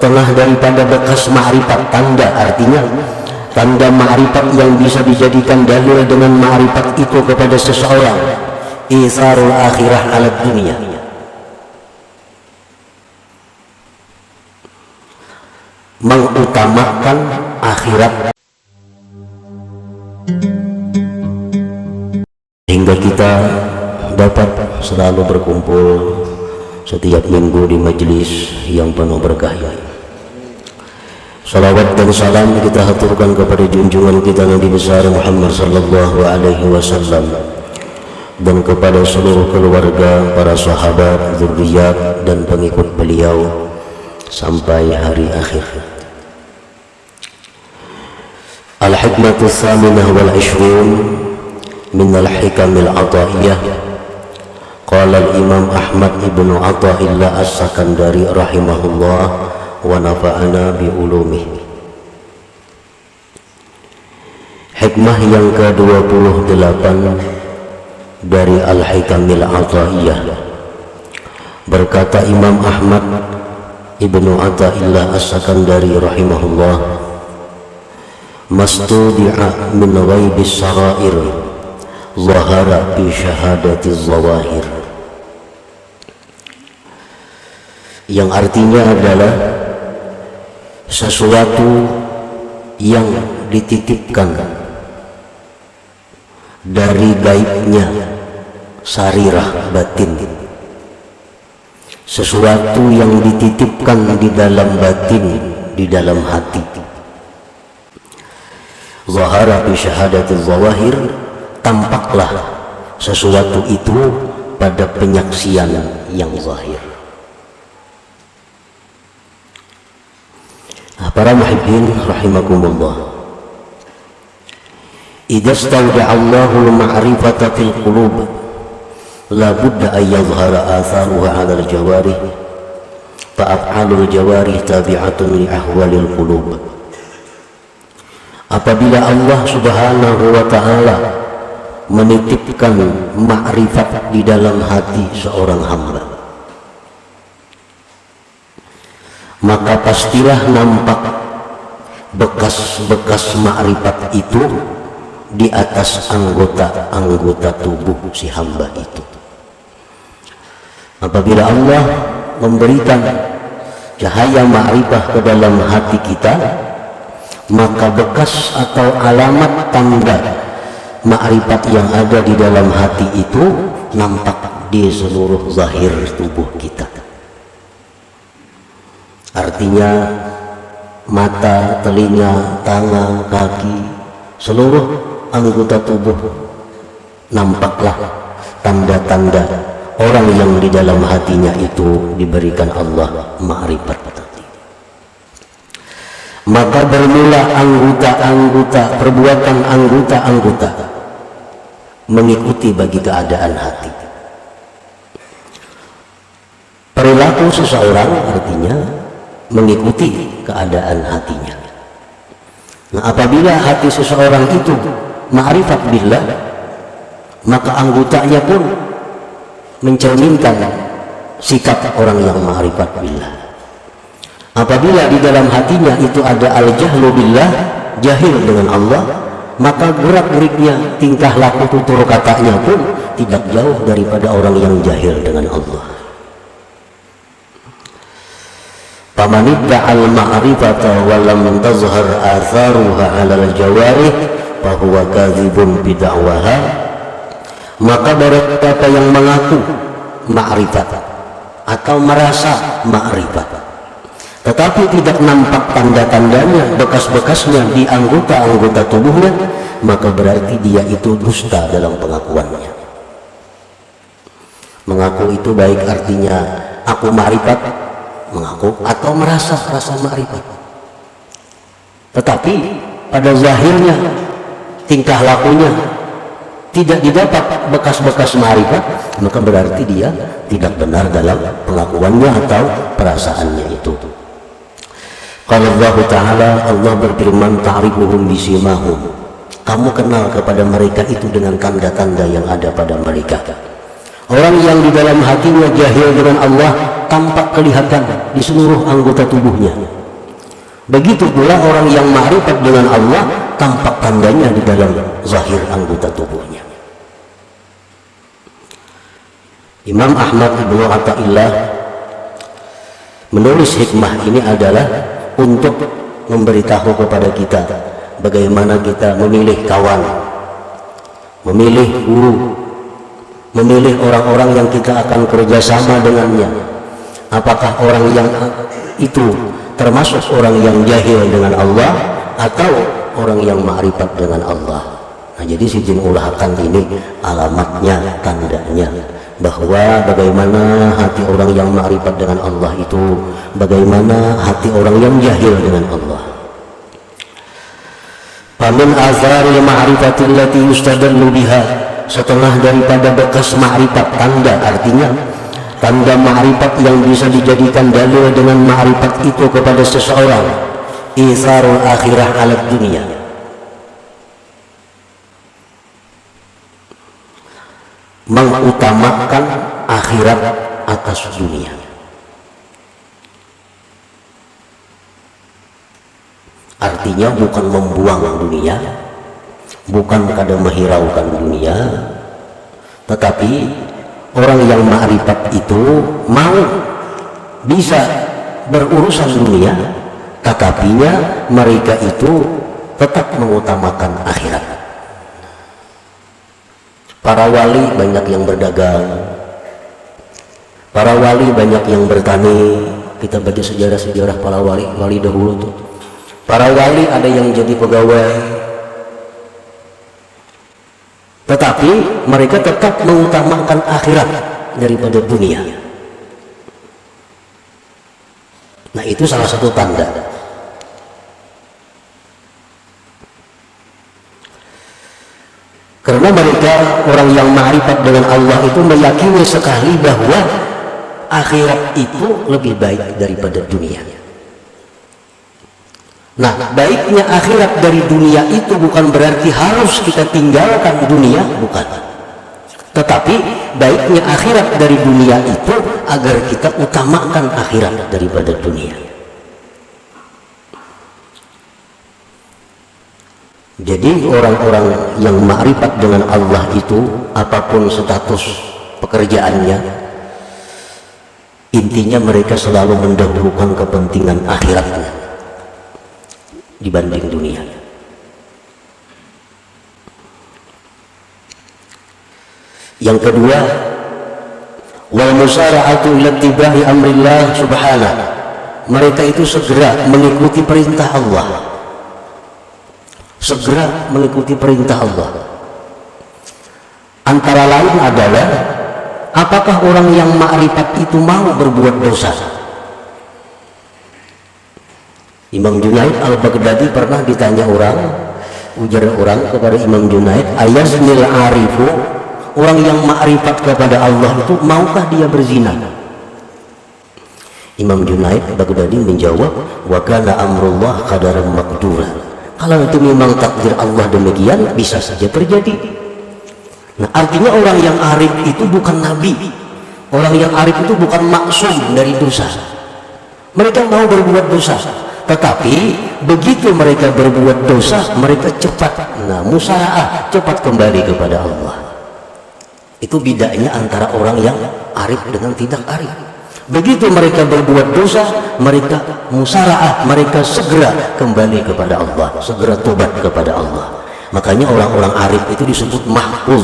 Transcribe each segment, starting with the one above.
tengah daripada bekas ma'rifat, tanda, artinya tanda ma'rifat yang bisa dijadikan dalil dengan ma'rifat itu kepada seseorang, isarul akhirah ala dunia, mengutamakan akhirat, hingga kita dapat selalu berkumpul setiap minggu di majelis yang penuh berkah. Salawat dan salam kita haturkan kepada junjungan kita Nabi besar Muhammad sallallahu alaihi wasallam dan kepada seluruh keluarga, para sahabat, zurriyat dan pengikut beliau sampai hari akhir. Al-hikmatu tsaminah wal 20 min al-hikamil ataiyah. Qala al-Imam Ahmad ibnu Athaillah as-Sakandari rahimahullah wa nafa'ana bi ulumih. Hikmah yang ke-28 dari Al-Hikamil Athaiyah. Berkata Imam Ahmad ibnu Athaillah as-Sakandari rahimahullah, mastudi'a min ghaibis sarair zahara bi syahadatiz zawahir, yang artinya adalah sesuatu yang dititipkan dari gaibnya sarirah batin, sesuatu yang dititipkan di dalam batin, di dalam hati. Zahara bi syahadatiz zawahir, tampaklah sesuatu itu pada penyaksian yang zahir. Para muhibbin rahimakumullah, idza stawda'a Allahu al-ma'rifata fil qulub la budda an yadhhara atharuha 'ala al-jawarih fa af'alul jawarih tabi'atun li ahwalil qulub. Apabila Allah Subhanahu wa ta'ala menitipkan ma'rifat di dalam hati seorang hamba, maka pastilah nampak bekas-bekas ma'rifat itu di atas anggota-anggota tubuh si hamba itu. Apabila Allah memberikan cahaya ma'rifat ke dalam hati kita, maka bekas atau alamat tanda ma'rifat yang ada di dalam hati itu nampak di seluruh zahir tubuh kita. Artinya mata, telinga, tangan, kaki, seluruh anggota tubuh nampaklah tanda-tanda orang yang di dalam hatinya itu diberikan Allah ma'rifat tadi. Maka bermula anggota-anggota, perbuatan anggota-anggota mengikuti bagi keadaan hati. Perilaku seseorang artinya mengikuti keadaan hatinya. Nah, apabila hati seseorang itu ma'rifat billah, maka anggotanya pun mencerminkan sikap orang yang ma'rifat billah. Apabila di dalam hatinya itu ada al-jahlu billah, jahil dengan Allah, maka gerak-geriknya, tingkah laku, tutur katanya pun tidak jauh daripada orang yang jahil dengan Allah. Faman idda'al ma'rifata wa lam tazhar atharuha 'ala al-jawarih fa huwa kadzibun bi da'waha. Maka barang siapa yang mengaku ma'rifat atau merasa ma'rifat tetapi tidak nampak tanda-tandanya, bekas-bekasnya di anggota-anggota tubuhnya, maka berarti dia itu dusta dalam pengakuannya. Mengaku itu baik artinya aku ma'rifat, mengaku, atau merasa ma'rifat, tetapi pada zahirnya, tingkah lakunya tidak didapat bekas-bekas ma'rifat, maka berarti dia tidak benar dalam pengakuannya atau perasaannya itu. Kalau Allah Ta'ala, Allah berfirman, ta'rifuhum bisimahum, kamu kenal kepada mereka itu dengan tanda-tanda yang ada pada mereka. Orang yang di dalam hatinya jahil dengan Allah, tampak kelihatan di seluruh anggota tubuhnya. Begitu pula orang yang ma'rifat dengan Allah tampak tandanya di dalam zahir anggota tubuhnya. Imam Ahmad Ibnu Athaillah menulis hikmah ini adalah untuk memberitahu kepada kita bagaimana kita memilih kawan, memilih guru, memilih orang-orang yang kita akan kerjasama dengannya. Apakah orang yang itu termasuk orang yang jahil dengan Allah atau orang yang ma'rifat dengan Allah? Nah, jadi Sidin Ul-Hakan ini alamatnya, tandanya bahwa bagaimana hati orang yang ma'rifat dengan Allah itu, bagaimana hati orang yang jahil dengan Allah. Famin azharil ma'rifati allati yustadallu biha, setengah daripada bekas ma'rifat, tanda, artinya tanda ma'rifat yang bisa dijadikan dalil dengan ma'rifat itu kepada seseorang, isarul akhirah alat dunia, mengutamakan akhirat atas dunia. Artinya bukan membuang dunia, bukan kadang menghiraukan dunia, tetapi orang yang ma'rifat itu mau bisa berurusan dunia, tetapinya mereka itu tetap mengutamakan akhirat. Para wali banyak yang berdagang, para wali banyak yang bertani. Kita baca sejarah-sejarah para wali dahulu tuh. Para wali ada yang jadi pegawai, tetapi mereka tetap mengutamakan akhirat daripada dunia. Nah, itu salah satu tanda. Karena mereka orang yang ma'rifat dengan Allah itu meyakini sekali bahwa akhirat itu lebih baik daripada dunia. Nah, baiknya akhirat dari dunia itu bukan berarti harus kita tinggalkan dunia, bukan. Tetapi baiknya akhirat dari dunia itu agar kita utamakan akhirat daripada dunia. Jadi orang-orang yang ma'rifat dengan Allah itu, apapun status pekerjaannya, intinya mereka selalu mendahulukan kepentingan akhiratnya dibanding dunia. Yang kedua, wal musara'atu ila ittiba'i amrillah subhanahu, mereka itu segera mengikuti perintah Allah, segera mengikuti perintah Allah. Antara lain adalah, apakah orang yang ma'rifat itu mau berbuat dosa? Imam Junaid al-Baghdadi pernah ditanya orang, ujar orang kepada Imam Junaid, ayaznil arifu, orang yang ma'rifat kepada Allah itu maukah dia berzina? Imam Junaid al-Baghdadi menjawab, wa kana amrullah qadaran maqdura, kalau itu memang takdir Allah demikian, bisa saja terjadi. Nah, artinya orang yang arif itu bukan nabi, orang yang arif itu bukan maksum dari dosa. Mereka mau berbuat dosa, tetapi begitu mereka berbuat dosa, mereka cepat, musara'ah, cepat kembali kepada Allah. Itu bedanya antara orang yang arif dengan tidak arif. Begitu mereka berbuat dosa, mereka musara'ah, mereka segera kembali kepada Allah, segera tobat kepada Allah. Makanya orang-orang arif itu disebut mahfuz.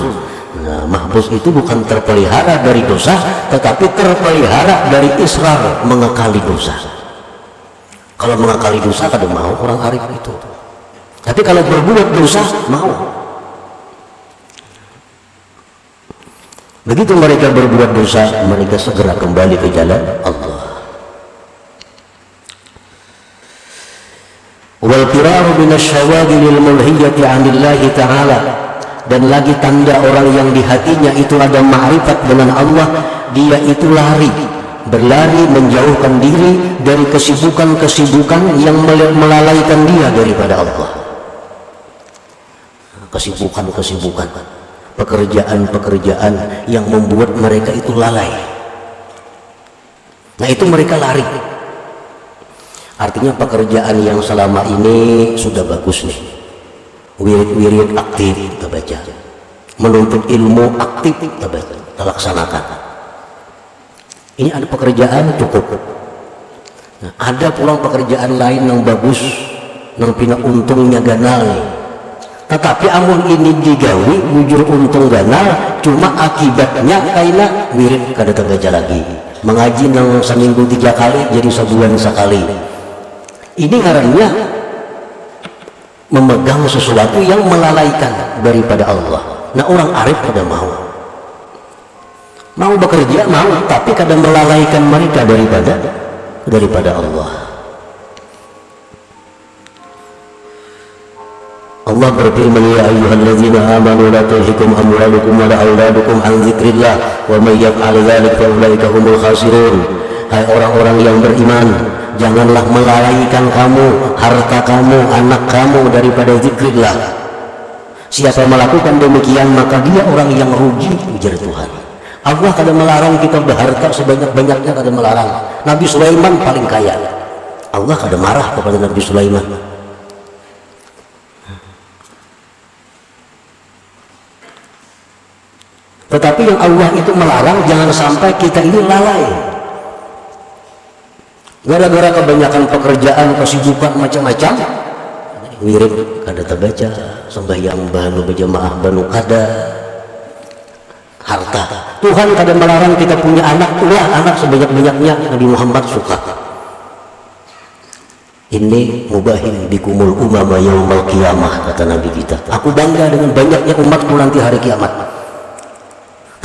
Nah, mahfuz itu bukan terpelihara dari dosa, tetapi terpelihara dari israr, mengekali dosa. Kalau mengakali dosa kadang mau orang arif itu, tapi kalau berbuat dosa mau. Begitu mereka berbuat dosa, mereka segera kembali ke jalan Allah. Wal firaru minasyawagilil mulhiyati 'anillahi ta'ala, dan lagi tanda orang yang di hatinya itu ada ma'rifat dengan Allah, dia itu lari, berlari menjauhkan diri dari kesibukan-kesibukan yang melalaikan dia daripada Allah. Kesibukan-kesibukan, pekerjaan-pekerjaan yang membuat mereka itu lalai. Nah itu mereka lari. Artinya pekerjaan yang selama ini sudah bagus nih, wirid-wirid aktif kita baca, menuntut ilmu aktif kita baca, kita laksanakan. Ini ada pekerjaan cukup. Nah, ada pulang pekerjaan lain yang bagus, yang pina untungnya ganal nih. Tetapi amun ini digawi wujur untung ganal, cuma akibatnya kaina wirid kada terbaca lagi. Mengaji nang seminggu 3 kali jadi sebulan sekali. Ini ngarannya memegang sesuatu yang melalaikan daripada Allah. Nah orang arif kada mau bekerja, mau, tapi kadang melalaikan mereka daripada Allah. Allah berfirman, ya ayyuhalladzina amanu la tulhikum amwalukum wa la auladukum an dzikrillah wa may yaf'al dzalika fa ulaika humul khasirun. Hai orang-orang yang beriman, janganlah melalaikan kamu, harta kamu, anak kamu daripada zikrillah. Siapa melakukan demikian maka dia orang yang rugi, ujar Tuhan. Allah kada melarang kita berharta sebanyak-banyaknya, kada melarang. Nabi Sulaiman paling kaya, Allah kada marah kepada Nabi Sulaiman. Tetapi yang Allah itu melarang jangan sampai kita ini lalai. Gara-gara kebanyakan pekerjaan, kesibukan macam-macam, wirid kada terbaca, sembahyang banu berjamaah banu kada, harta. Tuhan kada melarang kita punya anak, ulah anak sebanyak-banyaknya. Nabi Muhammad suka. Ini mubahin bikumul umama yaumal qiyamah, kata Nabi kita. Aku bangga dengan banyaknya umatku nanti hari kiamat.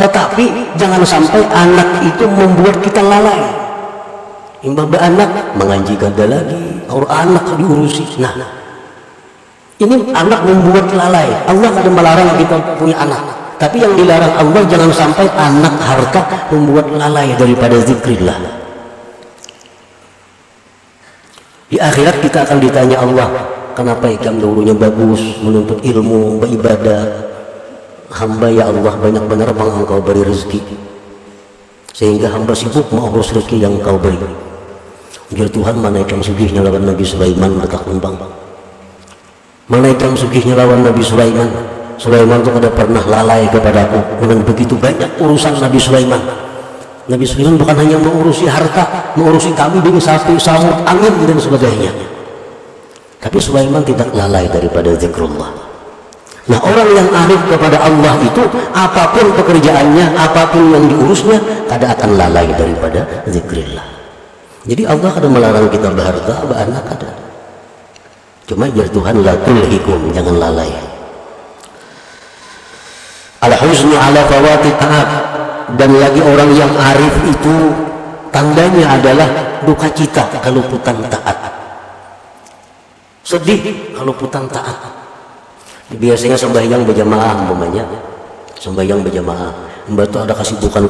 Tetapi jangan sampai anak itu membuat kita lalai. Imbah anak mengaji kada lagi, orang anak diurusi. Nah, ini anak membuat lalai. Allah kada melarang kita punya anak, tapi yang dilarang Allah jangan sampai anak harta membuat lalai daripada zikrillah. Di akhirat kita akan ditanya Allah, kenapa ikam dulunya bagus, menuntut ilmu, beribadah. Hamba ya Allah banyak benar bang engkau beri rezeki, sehingga hamba sibuk mengurus rezeki yang engkau beri. Biar Tuhan mana ikam sugihnya lawan Nabi Sulaiman bertakun bang. Mana ikam sugihnya lawan Nabi Sulaiman. Sulaiman itu kada pernah lalai kepadaku dengan begitu banyak urusan Nabi Sulaiman. Nabi Sulaiman bukan hanya mengurusi harta, mengurusi kambing, sapi, samud, angin dan sebagainya. Tapi Sulaiman tidak lalai daripada zikrullah. Nah orang yang arif kepada Allah itu apapun pekerjaannya, apapun yang diurusnya, kada akan lalai daripada zikrillah. Jadi Allah kada melarang kita berharta, beranak kada. Cuma jar Tuhan la tulhikum, jangan lalai. Al-huznu ala fawati ta'at. Dan lagi orang yang arif itu tandanya adalah duka cita kalau putan taat, sedih kalau putan taat. Biasanya sembahyang berjamaah umpamanya, sembahyang berjamaah, mbak tuh ada kesibukan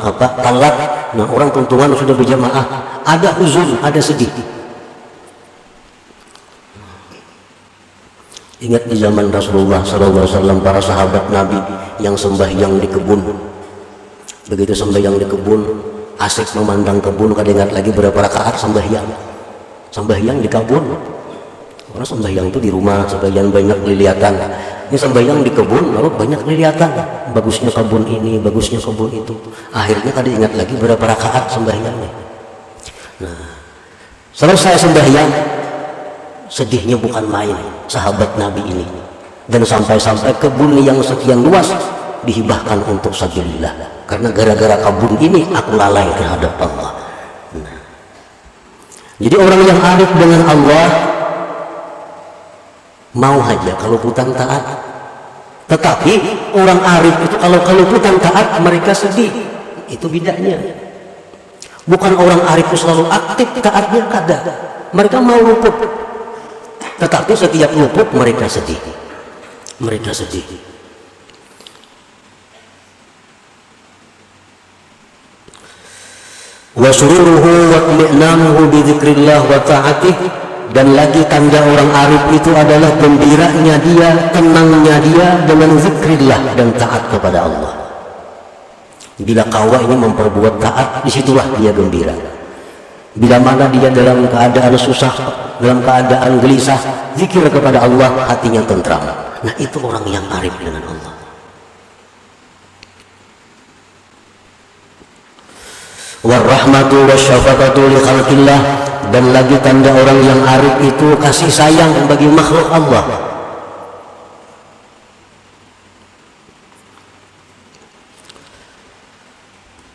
apa, talat. Nah orang tuntungan sudah berjamaah, ada huzun, ada sedih. Ingat di zaman Rasulullah SAW, para sahabat Nabi yang sembahyang di kebun. Begitu sembahyang di kebun, asik memandang kebun, kada ingat lagi berapa rakaat sembahyang di kebun. Orang sembahyang itu di rumah, sembahyang banyak liliatan. Ini sembahyang di kebun, lalu banyak liliatan. Bagusnya kebun ini, bagusnya kebun itu. Akhirnya kada ingat lagi berapa rakaat sembahyangnya. Nah, selesai sembahyang, sedihnya bukan main sahabat Nabi ini. Dan sampai-sampai kebun yang sekian luas dihibahkan untuk sabilillah. Karena gara-gara kebun ini aku lalai terhadap Allah. Nah, jadi orang yang arif dengan Allah mau aja kalau putan taat. Tetapi orang arif itu kalau putan taat mereka sedih. Itu bedanya. Bukan orang arif itu selalu aktif taatnya, kada. Mereka mau luput, tetapi setiap luput mereka sedih. Mereka sedih. Wa sururuhu wa mi'namuhu bi dzikrillah wa ta'atih. Dan lagi tanda orang arif itu adalah gembiranya dia, tenangnya dia dengan zikrillah dan taat kepada Allah. Bila kawa ini memperbuat taat, disitulah dia gembira. Bila mana dia dalam keadaan susah, dalam keadaan gelisah, zikir kepada Allah, hatinya tentram. Nah, itu orang yang arif dengan Allah. Warahmatu wasyafaqatu li khalqillah, dan lagi tanda orang yang arif itu kasih sayang bagi makhluk Allah.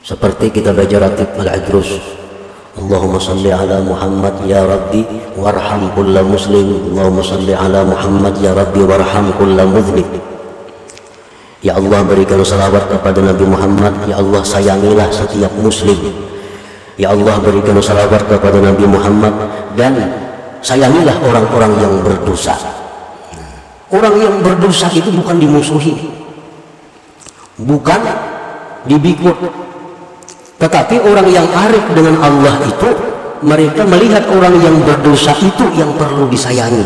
Seperti kita baca ratib al-Idrus, Allahumma salli ala Muhammad ya Rabbi warham kulla muslim, Allahumma salli ala Muhammad ya Rabbi warham kulla mudhnib. Ya Allah, berikan salawat kepada Nabi Muhammad. Ya Allah, sayangilah setiap muslim. Ya Allah, berikan salawat kepada Nabi Muhammad, dan sayangilah orang-orang yang berdosa. Orang yang berdosa itu bukan dimusuhi, bukan dibikut, tetapi orang yang arif dengan Allah itu, mereka melihat orang yang berdosa itu yang perlu disayangi.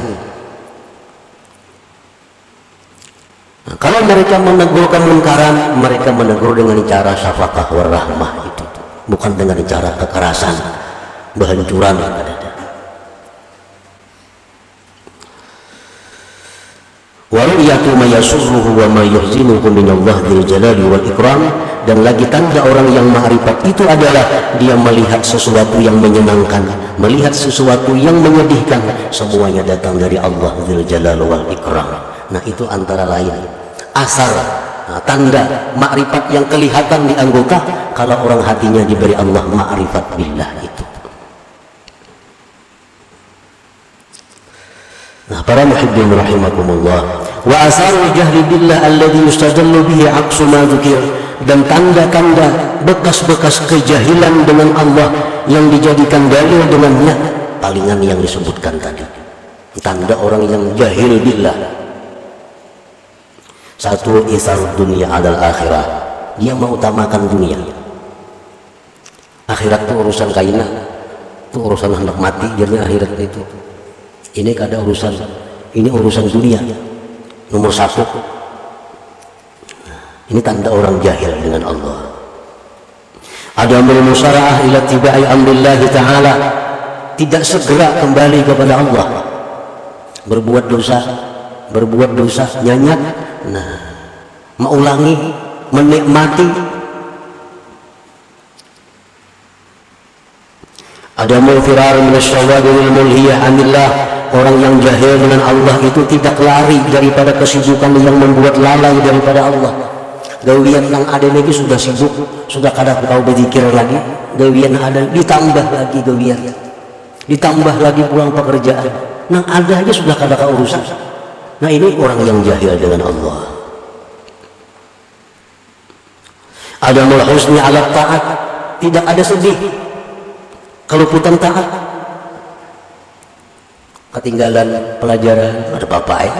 Nah, kalau mereka menegur kemungkaran, mereka menegur dengan cara syafaqah warahmah itu, bukan dengan cara kekerasan, kehancuran. Wa ru'yatu ma yasurruhu wa ma yuhzinuhu min Allah dzil jalali wal ikram, dan lagi tanda orang yang ma'rifat itu adalah dia melihat sesuatu yang menyenangkan, melihat sesuatu yang menyedihkan, semuanya datang dari Allah dzil jalali wal ikram. Nah, itu antara lain asar, tanda ma'rifat yang kelihatan di anggota kalau orang hatinya diberi Allah ma'rifat billah itu. Nah, para muhibbin rahimakumullah, wa asarul jahli billah alladhi yustadallu bihi aqsu ma dzukir, dan tanda-tanda bekas-bekas kejahilan dengan Allah yang dijadikan dalil dengannya palingan yang disebutkan tadi. Tanda orang yang jahil billah. Satu, isar dunia adal akhirah, dia mengutamakan dunia. Akhirat itu urusan kaina, itu urusan hendak mati, jadi akhirat itu. Ini kada urusan, ini urusan dunia nomor satu. Ini tanda orang jahil dengan Allah. Ada musara'ah ila tibai amrillah ta'ala, tidak segera kembali kepada Allah, berbuat dosa nyanyat, nah, mengulangi, menikmati. Ada mulfirar minasyawagil mulhiyah anillah, orang yang jahil dengan Allah itu tidak lari daripada kesibukan yang membuat lalai daripada Allah. Gawian yang ada lagi sudah sibuk, sudah kadang kau berzikir lagi, gawian ada ditambah lagi gawian, ditambah lagi pulang pekerjaan, nang ada aja sudah kadang kau urusan. Nah, ini orang yang jahil dengan Allah. Ada mulhusni ala taat, tidak ada sedih kalau putan taat. Ketinggalan pelajaran, ada apa-apa.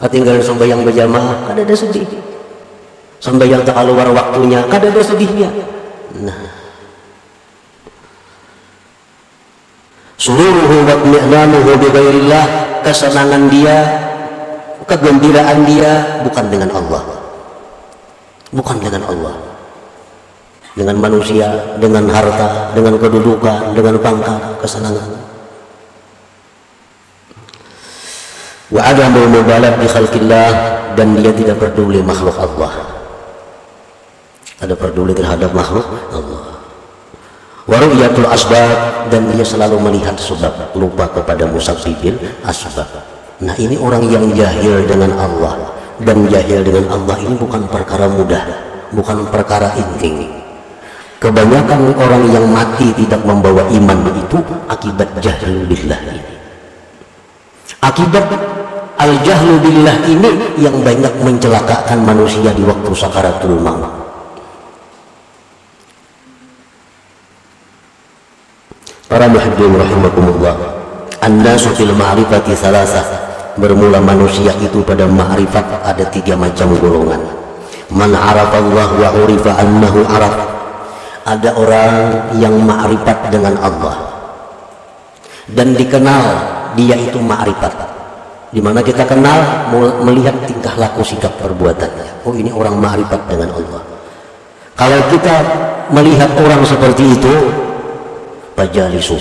Ketinggalan sembahyang berjamaah, kada ada sedih. Sembahyang tak keluar waktunya, kada ada sedihnya. Nah, sururuhu wa ni'manuhu bi ghairillah, kesenangan dia, kegembiraan dia bukan dengan Allah, bukan dengan Allah, dengan manusia, dengan harta, dengan kedudukan, dengan pangkat, kesenangan. Wa adamul mubalat bi khalqillah, dan dia tidak peduli makhluk Allah, ada peduli terhadap makhluk Allah. Wa ru'yatul asbab, dan dia selalu melihat sebab, lupa kepada musabbibil asbab. Nah, ini orang yang jahil dengan Allah, dan jahil dengan Allah ini bukan perkara mudah, bukan perkara inting. Kebanyakan orang yang mati tidak membawa iman itu akibat jahil billah ini. Akibat al-jahlu billah ini yang banyak mencelakakan manusia di waktu sakaratul maut. Para muhibbin rahimakumullah, an-nasu fil ma'rifati salasah, bermula manusia itu pada ma'rifat ada 3 macam golongan. Man arafa Allah wa urifa annahu araf, ada orang yang ma'rifat dengan Allah dan dikenal dia itu ma'rifat, dimana kita kenal melihat tingkah laku sikap perbuatannya. Oh, ini orang ma'rifat dengan Allah. Kalau kita melihat orang seperti itu, fajalisu,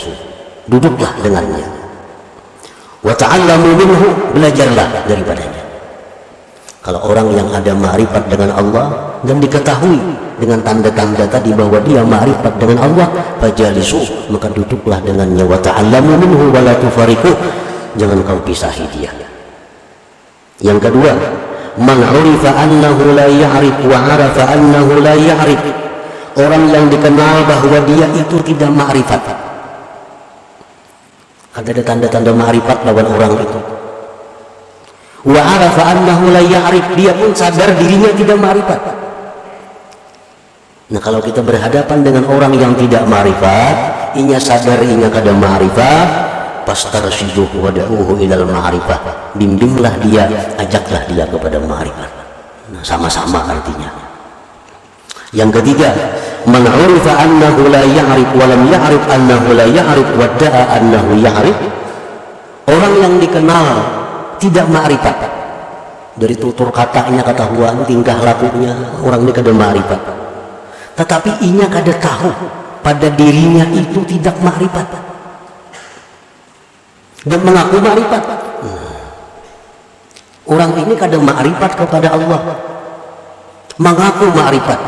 duduklah dengannya. Wa ta'allamu minhu, belajarlah daripadanya. Kalau orang yang ada ma'rifat dengan Allah dan diketahui dengan tanda-tanda tadi bahwa dia ma'rifat dengan Allah, fajalisu, maka duduklah dengannya. Wa ta'allamu minhu wa la tufariqu, jangan kau pisahi dia. Yang kedua, man 'urifa annahu la ya'rif wa 'arafa annahu la ya'rif, orang yang dikenal bahwa dia itu tidak ma'rifat. Ada tanda-tanda ma'rifat lawan orang itu. Wa 'arafa annahu la ya'rif, dia pun sadar dirinya tidak ma'rifat. Nah, kalau kita berhadapan dengan orang yang tidak ma'rifat, inya sadar inya kada ma'rifat, fastarshiduhu wad'uhu ilal ma'rifah, bimbinglah dia, ajaklah dia kepada ma'rifat. Nah, sama-sama artinya. Yang ketiga, man 'urifa annahu la ya'rif wa lam ya'rif annahu la ya'rif wa da'a annahu ya'rif, orang yang dikenal tidak ma'rifat, dari tutur katanya, ketahuan, tingkah lakunya, orang ini kada ma'rifat, tetapi inya kada tahu pada dirinya itu tidak ma'rifat dan mengaku ma'rifat. Orang ini kada ma'rifat kepada Allah, mengaku ma'rifat,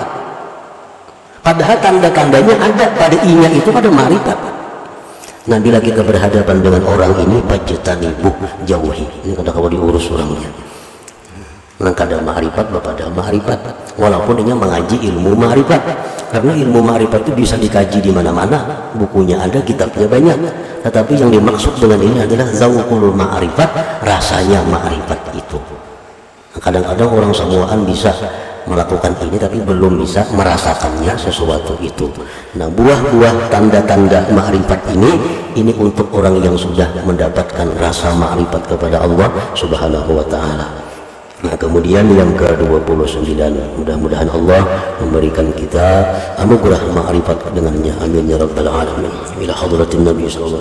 padahal tanda-tandanya ada pada inya itu kada ma'rifat. Nah, bila kita berhadapan dengan orang ini, fajtanibuh, jauhi. Ini kada kau diurus orangnya. Nang kada ma'rifat bapada ma'rifat, walaupun dia mengaji ilmu ma'rifat, karena ilmu ma'rifat itu bisa dikaji di mana-mana, bukunya ada, kitabnya banyak. Tetapi yang dimaksud dengan ini adalah zauqul ma'rifat, rasanya ma'rifat itu. Nah, kadang-kadang orang semuaan bisa melakukan ini tapi belum bisa merasakannya sesuatu itu. Nah, buah-buah tanda-tanda ma'rifat ini untuk orang yang sudah mendapatkan rasa ma'rifat kepada Allah Subhanahu wa ta'ala. Nah, kemudian yang ke-29, mudah-mudahan Allah memberikan kita anugerah ma'rifat dengannya, amin ya rabbal alamin. Ila hadratin Nabi sallallahu alaihi wasallam.